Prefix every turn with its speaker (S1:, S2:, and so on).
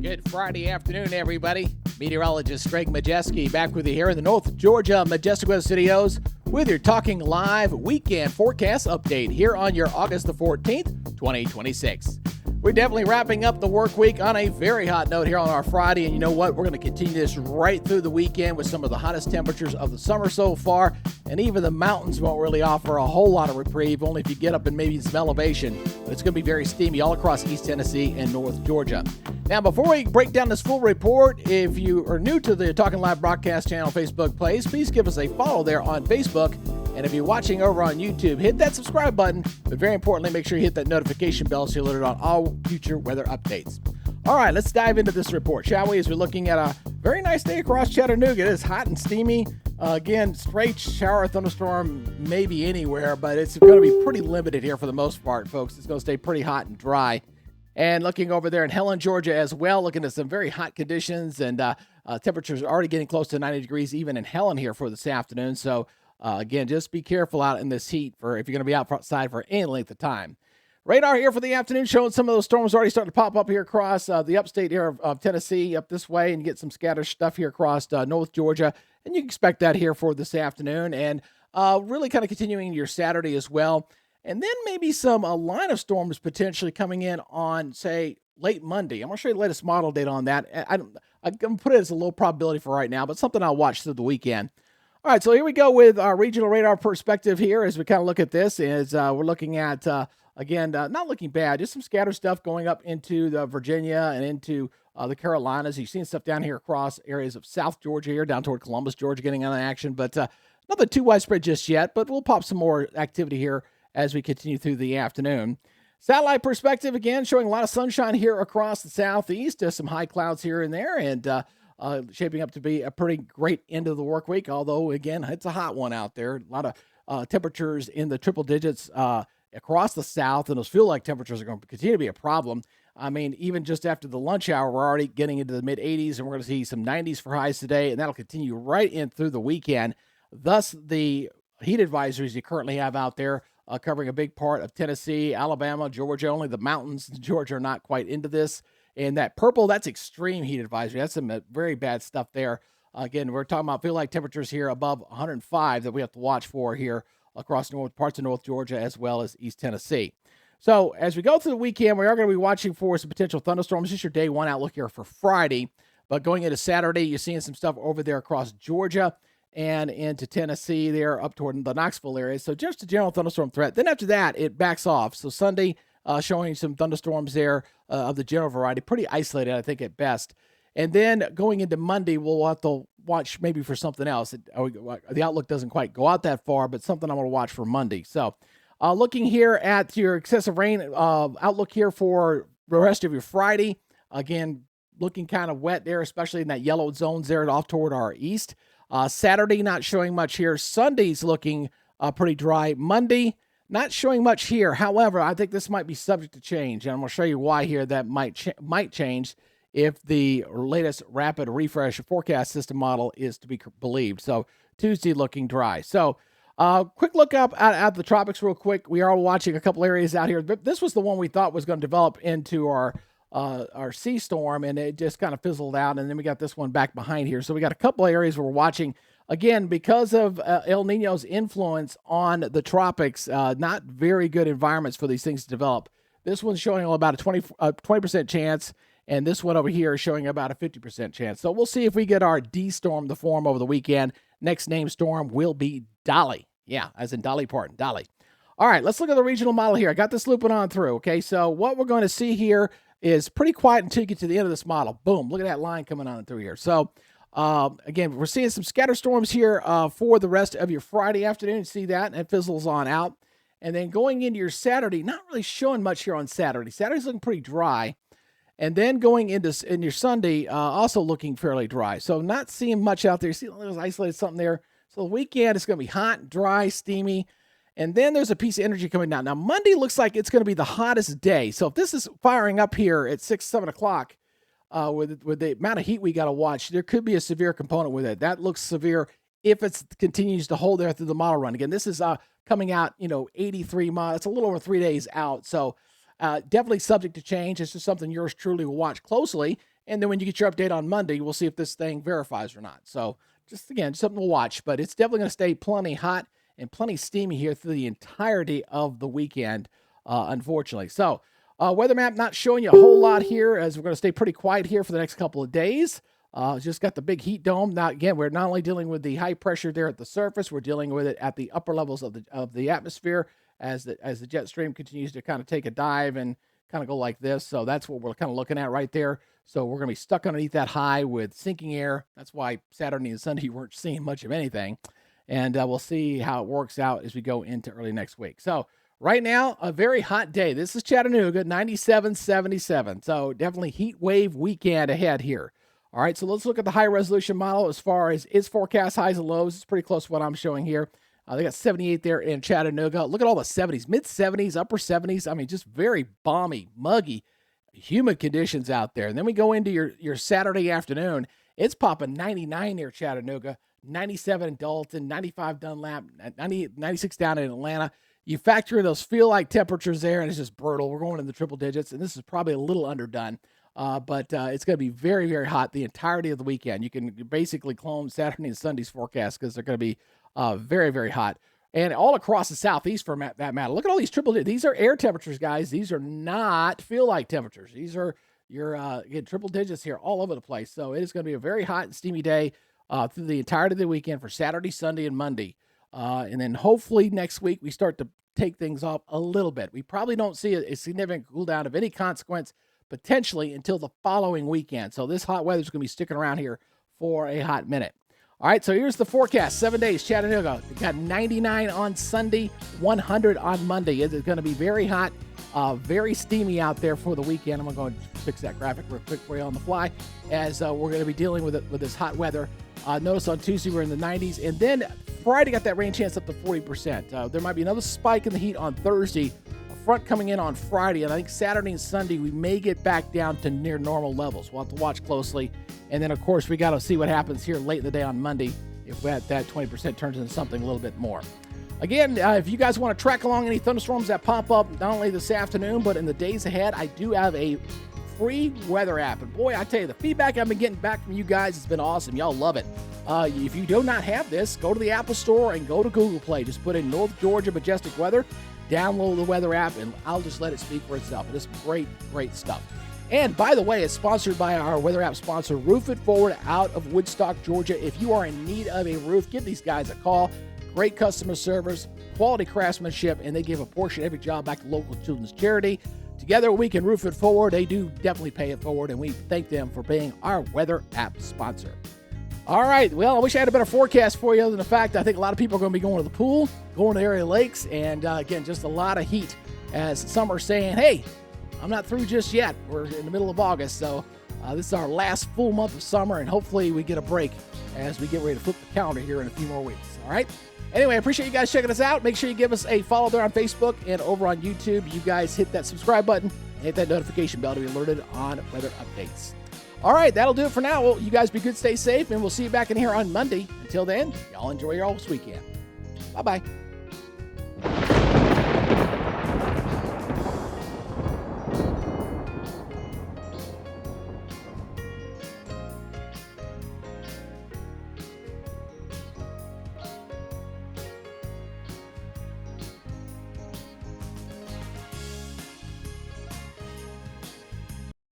S1: Good Friday afternoon, everybody. Meteorologist Greg Majestic back with you here in the North Georgia Majestic Weather Studios with your Talking Live weekend forecast update here on your August the 14th, 2026. We're definitely wrapping up the work week on a very hot note here on our Friday, and you know what? We're going to continue this right through the weekend with some of the hottest temperatures of the summer so far, and even the mountains won't really offer a whole lot of reprieve, only if you get up in maybe some elevation. But it's going to be very steamy all across East Tennessee and North Georgia. Now, before we break down this full report, if you are new to the Talking Live broadcast channel Facebook page, please give us a follow there on Facebook. And if you're watching over on YouTube, hit that subscribe button. But very importantly, make sure you hit that notification bell so you're alerted on all future weather updates. All right, let's dive into this report, shall we? As we're looking at a very nice day across Chattanooga. It is hot and steamy. Again, straight shower, thunderstorm, maybe anywhere, but it's going to be pretty limited here for the most part, folks. It's going to stay pretty hot and dry. And looking over there in Helen, Georgia as well, looking at some very hot conditions, and temperatures are already getting close to 90 degrees even in Helen here for this afternoon. So again, just be careful out in this heat for if you're going to be outside for any length of time. Radar here for the afternoon showing some of those storms already starting to pop up here across the upstate here of Tennessee up this way, and get some scattered stuff here across North Georgia. And you can expect that here for this afternoon, and really kind of continuing your Saturday as well. And then maybe some line of storms potentially coming in on, say, late Monday. I'm going to show you the latest model data on that. I'm going to put it as a low probability for right now, but something I'll watch through the weekend. All right, so here we go with our regional radar perspective here as we kind of look at this. We're looking at, again, not looking bad, just some scattered stuff going up into the Virginia and into the Carolinas. You've seen stuff down here across areas of South Georgia here, down toward Columbus, Georgia, getting on action. But nothing too widespread just yet, but we'll pop some more activity here as we continue through the afternoon. Satellite perspective, again, showing a lot of sunshine here across the southeast. Some high clouds here and there, and shaping up to be a pretty great end of the work week, although, again, it's a hot one out there. A lot of temperatures in the triple digits across the south, and those feel-like temperatures are going to continue to be a problem. I mean, even just after the lunch hour, we're already getting into the mid-80s, and we're going to see some 90s for highs today, and that'll continue right in through the weekend. Thus, the heat advisories you currently have out there covering a big part of Tennessee, Alabama, Georgia. Only the mountains in Georgia are not quite into this. And that purple, that's extreme heat advisory. That's some very bad stuff there. Again, we're talking about feel-like temperatures here above 105 that we have to watch for here across parts of North Georgia as well as East Tennessee. So as we go through the weekend, we are going to be watching for some potential thunderstorms. This is your day one outlook here for Friday. But going into Saturday, you're seeing some stuff over there across Georgia and into Tennessee there up toward the Knoxville area. So just a general thunderstorm threat. Then after that, it backs off. So Sunday, showing some thunderstorms there of the general variety. Pretty isolated, I think, at best. And then going into Monday, we'll have to watch maybe for something else. The outlook doesn't quite go out that far, but something I'm going to watch for Monday. So looking here at your excessive rain outlook here for the rest of your Friday. Again, looking kind of wet there, especially in that yellow zones there off toward our east. Saturday, not showing much here. Sunday's looking pretty dry. Monday, not showing much here. However, I think this might be subject to change, and I'm going to show you why here that might change if the latest rapid refresh forecast system model is to be believed. So Tuesday looking dry. So quick look up at the tropics real quick. We are watching a couple areas out here. This was the one we thought was going to develop into our sea storm, and it just kind of fizzled out. And then we got this one back behind here. So we got a couple areas where we're watching. Again, because of El Nino's influence on the tropics, not very good environments for these things to develop. This one's showing about a 20% chance, and this one over here is showing about a 50% chance. So we'll see if we get our D storm to form over the weekend. Next named storm will be Dolly. Yeah, as in Dolly Parton, Dolly. All right, let's look at the regional model here. I got this looping on through, okay? So what we're going to see here is pretty quiet until you get to the end of this model. Boom, look at that line coming on through here. So again, we're seeing some scatter storms here for the rest of your Friday afternoon. You see that, and it fizzles on out. And then going into your Saturday, not really showing much here on Saturday. Saturday's looking pretty dry. And then going into your Sunday, also looking fairly dry. So not seeing much out there. You see, there's isolated something there. So the weekend is going to be hot, dry, steamy. And then there's a piece of energy coming down. Now, Monday looks like it's going to be the hottest day. So if this is firing up here at 6, 7 o'clock, with the amount of heat we got to watch, there could be a severe component with it. That looks severe if it continues to hold there through the model run. Again, this is coming out, 83 miles. It's a little over 3 days out. So definitely subject to change. It's just something yours truly will watch closely. And then when you get your update on Monday, we'll see if this thing verifies or not. So just, again, something to watch. But it's definitely going to stay plenty hot and plenty steamy here through the entirety of the weekend, unfortunately. So weather map not showing you a whole lot here, as we're going to stay pretty quiet here for the next couple of days. Just got the big heat dome. Now, again, we're not only dealing with the high pressure there at the surface, we're dealing with it at the upper levels of the atmosphere as the jet stream continues to kind of take a dive and kind of go like this. So that's what we're kind of looking at right there. So we're going to be stuck underneath that high with sinking air. That's why Saturday and Sunday you weren't seeing much of anything. And we'll see how it works out as we go into early next week. So right now, a very hot day. This is Chattanooga, 97-77. So definitely heat wave weekend ahead here. All right, so let's look at the high-resolution model as far as its forecast highs and lows. It's pretty close to what I'm showing here. They got 78 there in Chattanooga. Look at all the 70s, mid-70s, upper 70s. I mean, just very balmy, muggy, humid conditions out there. And then we go into your Saturday afternoon. It's popping 99 near Chattanooga, 97 in Dalton, 95 Dunlap, 96 down in Atlanta. You factor in those feel-like temperatures there, and it's just brutal. We're going in the triple digits, and this is probably a little underdone. But it's going to be very, very hot the entirety of the weekend. You can basically clone Saturday and Sunday's forecast because they're going to be very, very hot. And all across the southeast for that matter. Look at all these triple digits. These are air temperatures, guys. These are not feel-like temperatures. These are your triple digits here all over the place. So it is going to be a very hot and steamy day through the entirety of the weekend for Saturday, Sunday, and Monday. And then hopefully next week we start to take things off a little bit. We probably don't see a significant cool down of any consequence potentially until the following weekend. So this hot weather is going to be sticking around here for a hot minute. All right, so here's the forecast. 7 days, Chattanooga. We got 99 on Sunday, 100 on Monday. It's going to be very hot, very steamy out there for the weekend. I'm going to fix that graphic real quick for you on the fly as we're going to be dealing with this hot weather. Notice on Tuesday we're in the 90s, and then Friday got that rain chance up to 40%. There might be another spike in the heat on Thursday, a front coming in on Friday, and I think Saturday and Sunday we may get back down to near normal levels. We'll have to watch closely. And then, of course, we got to see what happens here late in the day on Monday if that 20% turns into something a little bit more. Again, if you guys want to track along any thunderstorms that pop up, not only this afternoon, but in the days ahead, I do have a free weather app. And boy, I tell you, the feedback I've been getting back from you guys has been awesome. Y'all love it. If you do not have this, go to the Apple Store and go to Google Play. Just put in North Georgia Majestic Weather, download the weather app, and I'll just let it speak for itself. It is great, great stuff. And by the way, it's sponsored by our weather app sponsor, Roof It Forward out of Woodstock, Georgia. If you are in need of a roof, give these guys a call. Great customer service, quality craftsmanship, and they give a portion of every job back to local children's charity. Together, we can roof it forward. They do definitely pay it forward, and we thank them for being our weather app sponsor. All right, well, I wish I had a better forecast for you other than the fact that I think a lot of people are going to be going to the pool, going to area lakes, and again, just a lot of heat as some are saying, hey, I'm not through just yet. We're in the middle of August, so this is our last full month of summer, and hopefully we get a break as we get ready to flip the calendar here in a few more weeks, all right? Anyway, I appreciate you guys checking us out. Make sure you give us a follow there on Facebook and over on YouTube. You guys hit that subscribe button and hit that notification bell to be alerted on weather updates. All right, that'll do it for now. Well, you guys be good, stay safe, and we'll see you back in here on Monday. Until then, y'all enjoy your all this weekend. Bye-bye.